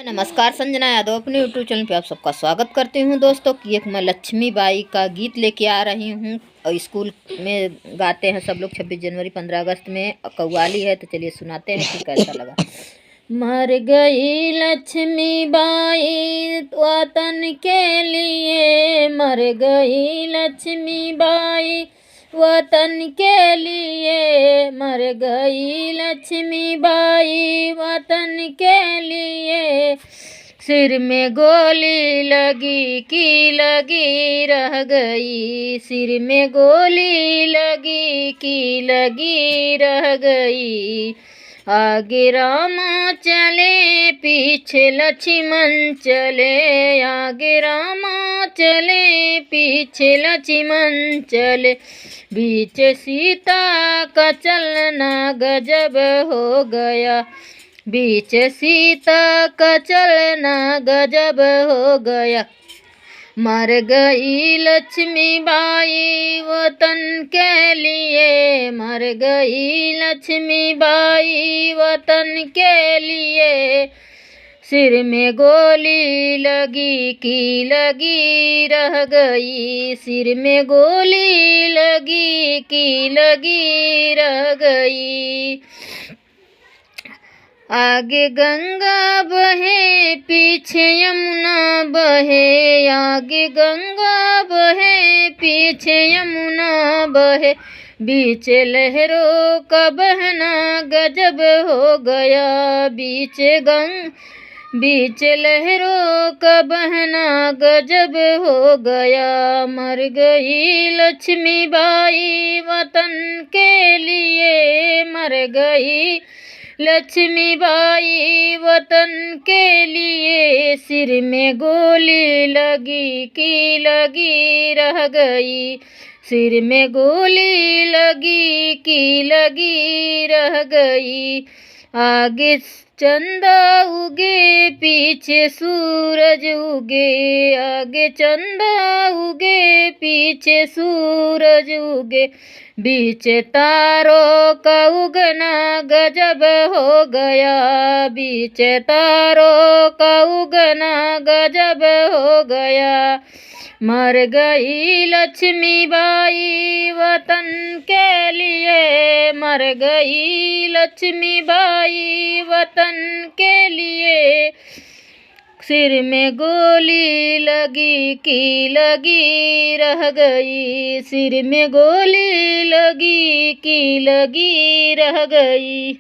नमस्कार, संजना यादव अपने YouTube channel पे आप सबका स्वागत करती हूँ दोस्तों। कि एक मैं लक्ष्मीबाई का गीत लेके आ रही हूँ और स्कूल में गाते हैं सब लोग 26 जनवरी 15 अगस्त में। कव्वाली है तो चलिए सुनाते हैं कि कैसा लगा। मर गई लक्ष्मीबाई वतन के लिए, मर गई लक्ष्मीबाई वतन के लिए, मर गई लक्ष्मीबाई वतन के लिए। सिर में गोली लगी कि लगी रह गई, सिर में गोली लगी कि लगी रह गई। आगे रामा चले पीछे लक्ष्मण चले, आगे रामा चले पीछे लक्ष्मण चले। बीच सीता का चलना गजब हो गया, बीच सीता का चलना गजब हो गया। मर गई लक्ष्मीबाई वतन के लिए, मर गई लक्ष्मीबाई वतन के लिए। सिर में गोली लगी कि लगी रह गई, सिर में गोली लगी कि लगी रह गई। आगे गंगा बहे पीछे यमुना बहे, आगे गंगा बहे पीछे यमुना बहे। बीच लहरों का बहना गजब हो गया, बीच लहरों का बहना गजब हो गया। मर गई लक्ष्मीबाई वतन के लिए, मर गई लक्ष्मीबाई वतन के लिए। सिर में गोली लगी कि लगी रह गई, सिर में गोली लगी कि लगी रह गई। आगे चंदा उगे पीछे सूरज उगे, आगे चंदा उगे पीछे सूरज उगे। बीच तारों का उगना गजब हो गया, बीच तारों का उगना गजब हो गया। मर गई लक्ष्मीबाई वतन के लिए, मर गई लक्ष्मीबाई वतन के लिए। सिर में गोली लगी कि लगी रह गई, सिर में गोली लगी कि लगी रह गई।